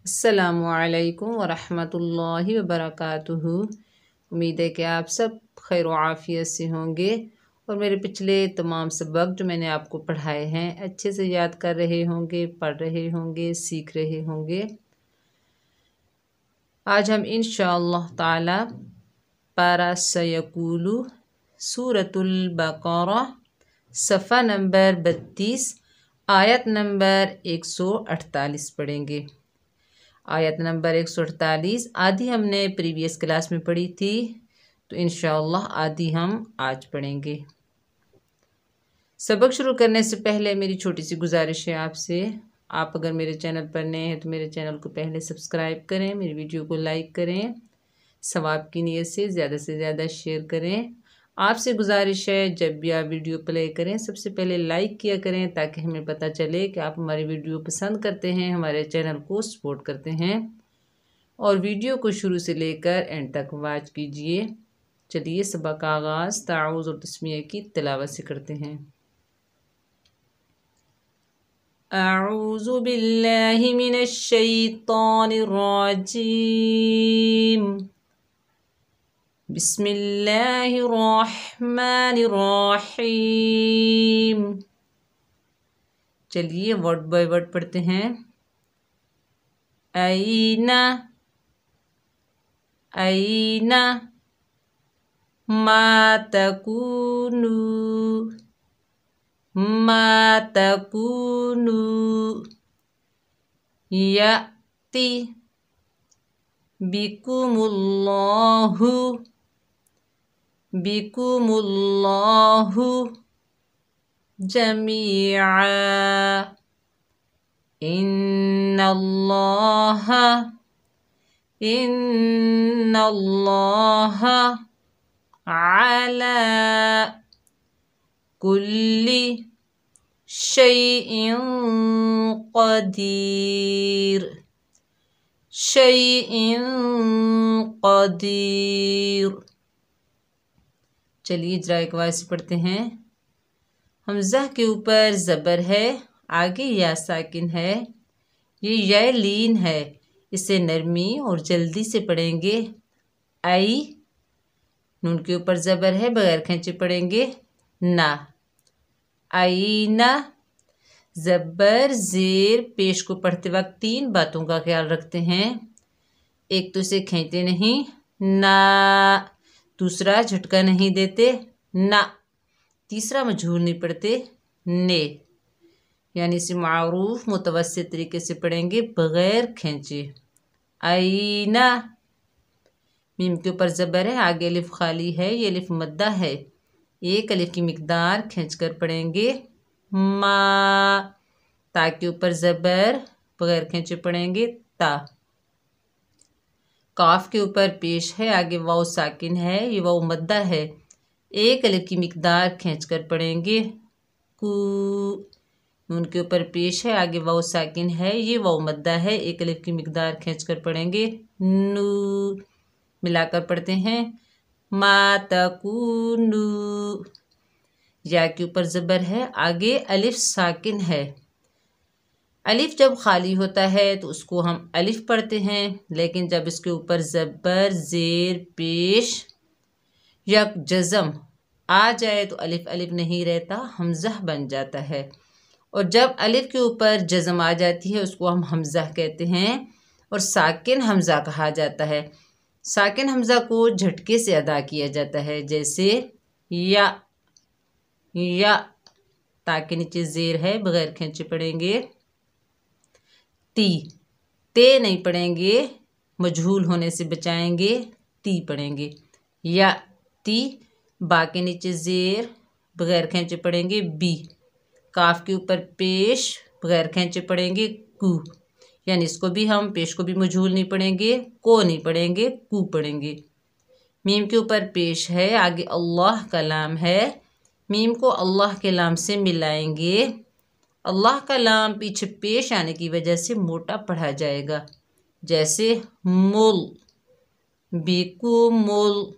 अस्सलामुअलैकुम वरहमतुल्लाहि वबरकातुहू। उम्मीद है कि आप सब खैर व आफियत से होंगे और मेरे पिछले तमाम सबक जो मैंने आपको पढ़ाए हैं अच्छे से याद कर रहे होंगे, पढ़ रहे होंगे, सीख रहे होंगे। आज हम इंशाअल्लाह ताला पारा सयकूलु सूरतुल बक़रा सफ़ा नंबर 32 आयत नंबर 148 पढ़ेंगे। आयत नंबर 148 आधी हमने प्रीवियस क्लास में पढ़ी थी, तो इंशाअल्लाह आधी हम आज पढ़ेंगे। सबक शुरू करने से पहले मेरी छोटी सी गुजारिश है आपसे, आप अगर मेरे चैनल पर नए हैं तो मेरे चैनल को पहले सब्सक्राइब करें, मेरी वीडियो को लाइक करें, सवाब की नीयत से ज़्यादा शेयर करें। आपसे गुजारिश है जब भी आप वीडियो प्ले करें सबसे पहले लाइक किया करें ताकि हमें पता चले कि आप हमारी वीडियो पसंद करते हैं, हमारे चैनल को सपोर्ट करते हैं। और वीडियो को शुरू से लेकर एंड तक वॉच कीजिए। चलिए सबक का आगाज़ ताऊज़ और तस्मीह की तिलावत से करते हैं। अऊज़ु बिल्लाहि मिनश शैतानिर रजीम। बिस्मिल्लाहिर्रहमानिर्रहीम। चलिए वर्ड बाय वर्ड पढ़ते हैं। ऐना ऐना मा तकूनु याति बिकुमुल्लाहु जमीआ इन्नल्लाहा अला कुल्ली शैइन क़दीर। चलिए इजरा एक वाइस पढ़ते हैं। हमज़ा के ऊपर ज़बर है, आगे या साकिन है, ये या लीन है, इसे नरमी और जल्दी से पढ़ेंगे। आई नून के ऊपर ज़बर है, बगैर खींचे पढ़ेंगे ना। आई ना ज़बर ज़ेर पेश को पढ़ते वक्त तीन बातों का ख्याल रखते हैं। एक तो इसे खींचते नहीं ना, दूसरा झटका नहीं देते ना, तीसरा मजहूर नहीं पढ़ते ने, यानी इसे मारूफ मुतवस्सित तरीके से पढ़ेंगे बगैर खींचे। आईना मीम के ऊपर ज़बर है, आगे अलिफ खाली है, ये अलिफ मद्दा है, एक अलिफ की मिकदार खींचकर पढ़ेंगे। मा ता के ऊपर ज़बर बगैर खींचे पढ़ेंगे ता। काफ के ऊपर पेश है, आगे वाव साकिन है, ये वाव मद्दा है, एक अलिफ की मिकदार खींचकर पढ़ेंगे कू। नून के ऊपर पेश है, आगे वाव साकिन है, ये वाव मद्दा है, एक अलिफ की मिकदार खींचकर पढ़ेंगे नू। मिलाकर पढ़ते हैं मा तकूनु। या के ऊपर ज़बर है, आगे अलिफ साकिन है। अलिफ जब खाली होता है तो उसको हम अलिफ पढ़ते हैं, लेकिन जब इसके ऊपर ज़बर ज़ेर पेश या जज़म आ जाए तो अलिफ अलिफ नहीं रहता, हमज़ा बन जाता है। और जब अलिफ के ऊपर जज़म आ जाती है उसको हम हमज़ा कहते हैं और साकिन हमज़ा कहा जाता है। साकिन हमज़ा को झटके से अदा किया जाता है, जैसे या ताकि नीचे ज़ेर है, बगैर खींचे पढ़ेंगे ती। ते नहीं पढ़ेंगे, मजहूल होने से बचाएंगे, ती पढ़ेंगे या ती। बा के नीचे ज़ेर बगैर खींचे पढ़ेंगे बी। काफ के ऊपर पेश बगैर खींचे पढ़ेंगे कू, यानी इसको भी हम पेश को भी मजहूल नहीं पढ़ेंगे, को नहीं पढ़ेंगे, कू पढ़ेंगे। मीम के ऊपर पेश है, आगे अल्लाह का लाम है, मीम को अल्लाह के लाम से मिलाएंगे। अल्लाह का लाम पीछे पेश आने की वजह से मोटा पढ़ा जाएगा, जैसे मुल बिकुमुल।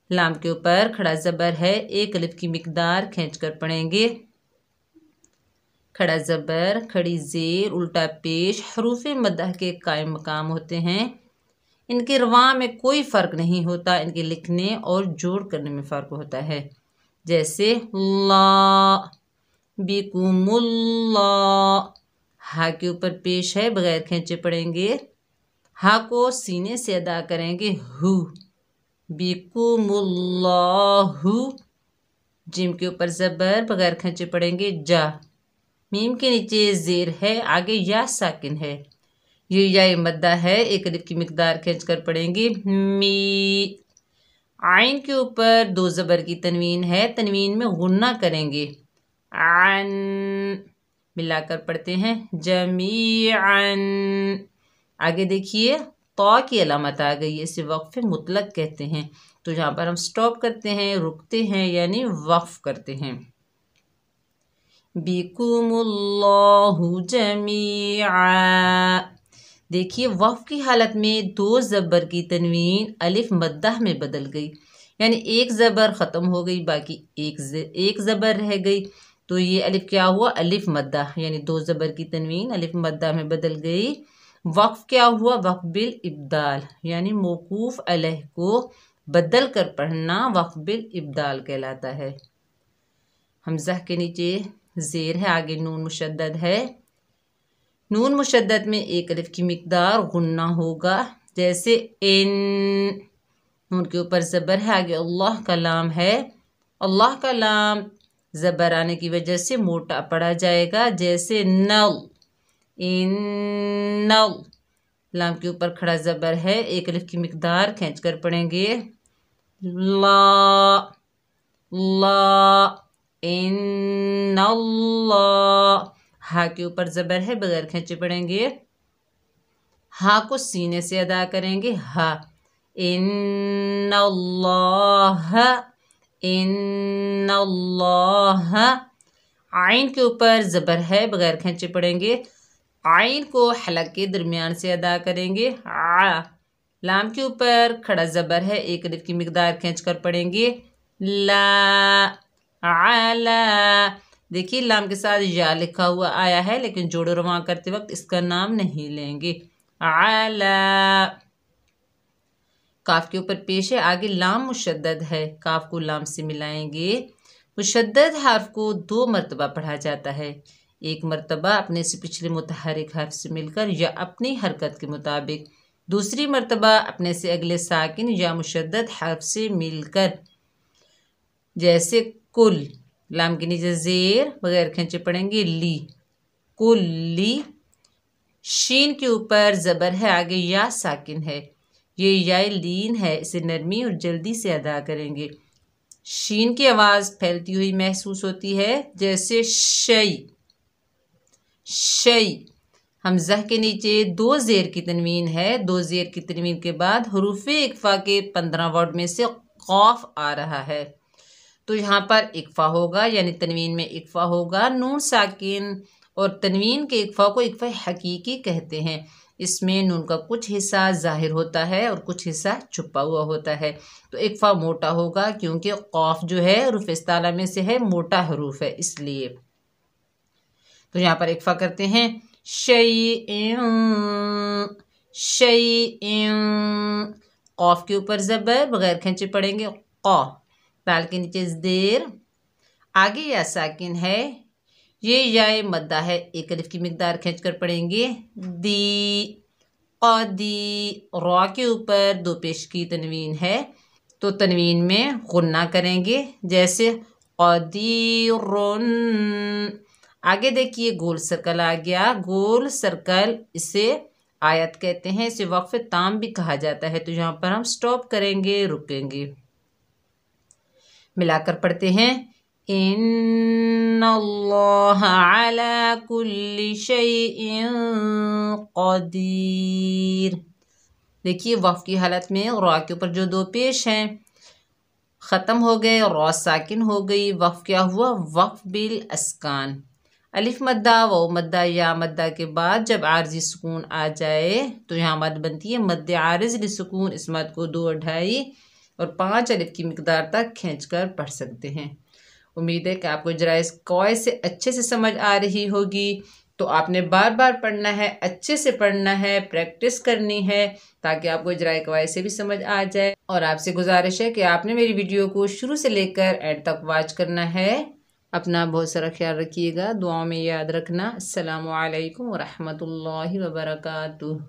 लाम के ऊपर खड़ा ज़बर है, एक अलिफ की मिकदार खींचकर पढ़ेंगे खड़ा ज़बर, खड़ी ज़ेर, उल्टा पेश हरूफ मद्दा के कायम मकाम होते हैं। इनके रवा में कोई फ़र्क नहीं होता, इनके लिखने और जोड़ करने में फ़र्क होता है। जैसे ला, बिकुमुल्ला, हा के ऊपर पेश है, बगैर खींचे पढ़ेंगे। हा को सीने से अदा करेंगे हु, बिकुमुल्लाहु। जिम के ऊपर ज़बर, बगैर खींचे पढ़ेंगे जा। मीम के नीचे ज़ेर है, आगे या साकिन है। ये या मद्दा है, एक अलिफ की मिकदार खींच कर पढ़ेंगे मी। आइन के ऊपर दो ज़बर की तनवीन है, तनवीन में गुन्ना करेंगे आन, मिलाकर पढ़ते हैं जमीअन। आगे देखिए तौ की अलामत आ गई है, इसे वक्फ मुतलक कहते हैं। तो यहाँ पर हम स्टॉप करते हैं, रुकते हैं, यानी वक्फ करते हैं। बिकुमुल्लाहु जमीआ। देखिए वक्फ की हालत में दो ज़बर की तनवीन अलिफ मद्दा में बदल गई, यानी एक ज़बर ख़त्म हो गई, बाकी एक ज़बर रह गई। तो ये अलिफ क्या हुआ, अलिफ मद्दा, यानी दो ज़बर की तनवीन अलिफ मद्दा में बदल गई। वक्फ क्या हुआ, वक्फ बिल इब्दाल, यानी मौकूफ अलैह को बदल कर पढ़ना वक्फ बिल इब्दाल कहलाता है। हमज़ा के नीचे ज़ेर है, आगे नून मुशद्दद है। नून मुशद्दद में एक अलिफ की मिकदार गुन्ना होगा, जैसे इन। नून के ऊपर ज़बर है, आगे अल्लाह का लाम है। अल्लाह का लाम ज़बर आने की वजह से मोटा पढ़ा जाएगा, जैसे नल, इन नल। लाम के ऊपर खड़ा ज़बर है, एक अलिफ की मिकदार खींच कर पढ़ेंगे ला, ला इन्नल्लाह। हा के ऊपर ज़बर है, बगैर खींचे पढ़ेंगे। हा को सीने से अदा करेंगे हा, इन्नल्लाह, इन्नल्लाह। आइन के ऊपर ज़बर है, बगैर खींचे पढ़ेंगे। आइन को हलक के दरमियान से अदा करेंगे आ। लाम के ऊपर खड़ा ज़बर है, एक अलिफ की मिकदार खींच कर पढ़ेंगे ला, आला। देखिए लाम के साथ या लिखा हुआ आया है, लेकिन जोड़ो रवा करते वक्त इसका नाम नहीं लेंगे, आला। काफ के ऊपर पेश है, आगे लाम मुशद्दद है, काफ को लाम से मिलाएंगे। मुशद्दद हर्फ को दो मरतबा पढ़ा जाता है, एक मरतबा अपने से पिछले मुतहरिक हर्फ से मिलकर या अपनी हरकत के मुताबिक, दूसरी मरतबा अपने से अगले साकिन या मुशद्दद हर्फ से मिलकर। जैसे कुल, लाम के नीचे ज़ेर, बगैर खींचे पढ़ेंगे ली, कुल्ली। शीन के ऊपर ज़बर है, आगे या साकिन है, ये या लीन है, इसे नरमी और जल्दी से अदा करेंगे। शीन की आवाज़ फैलती हुई महसूस होती है, जैसे शई, शई। हमज़ा के नीचे दो ज़ेर की तनवीन है, दो ज़ेर की तनवीन के बाद हुरूफ़े इक्फ़ा के 15 वर्ड में से क़ाफ़ आ रहा है, तो यहाँ पर इक्फ़ा होगा, यानी तनवीन में इक्फ़ा होगा। नून साकिन और तनवीन के इक्फ़ा को इक्फ़ा हकीकी कहते हैं। इसमें नून का कुछ हिस्सा ज़ाहिर होता है और कुछ हिस्सा छुपा हुआ होता है। तो इक्फ़ा मोटा होगा, क्योंकि क़ाफ़ जो है हरूफ़ इस्ताला में से है, मोटा हरूफ है, इसलिए। तो यहाँ पर इक्फ़ा करते हैं शैइन, शैइन। क़ाफ़ के ऊपर ज़बर, बगैर खींचे पढ़ेंगे क़ा। दाल के नीचे ज़ेर, आगे या साकिन है, ये या मद्दा है, एक अलिफ की मिकदार खींच कर पढ़ेंगे दी, क़दी। रॉ के ऊपर दो पेश की तनवीन है, तो तनवीन में गुन्ना करेंगे, जैसे क़दीरुन। आगे देखिए गोल सर्कल आ गया, गोल सर्कल इसे आयत कहते हैं, इसे वक्फ ताम भी कहा जाता है। तो यहाँ पर हम स्टॉप करेंगे, रुकेंगे, मिलाकर पढ़ते हैं इन्नल्लाह अला कुल्ली शैइन क़दीर। देखिए वक्फ की हालत में रॉ के ऊपर जो दो पेश हैं ख़त्म हो गए, रॉ साकिन हो गई। वक्फ क्या हुआ, वक्फ बिल अस्कान। अलिफ मद्दा, वो मद्दा, या मद्दा के बाद जब आर्जी सुकून आ जाए तो यहाँ मद बनती है मद्दे आरिज़ लिसुकून। इस मद को 2, 2.5 और 5 अलिफ की मिकदार तक खींच कर पढ़ सकते हैं। उम्मीद है कि आपको इजराए कवायद से अच्छे से समझ आ रही होगी। तो आपने बार बार पढ़ना है, अच्छे से पढ़ना है, प्रैक्टिस करनी है ताकि आपको इजराए कवायद से भी समझ आ जाए। और आपसे गुजारिश है कि आपने मेरी वीडियो को शुरू से लेकर एंड तक वॉच करना है। अपना बहुत सारा ख्याल रखिएगा, दुआओं में याद रखना। अस्सलामु अलैकुम व रहमतुल्लाहि व बरकातुहू।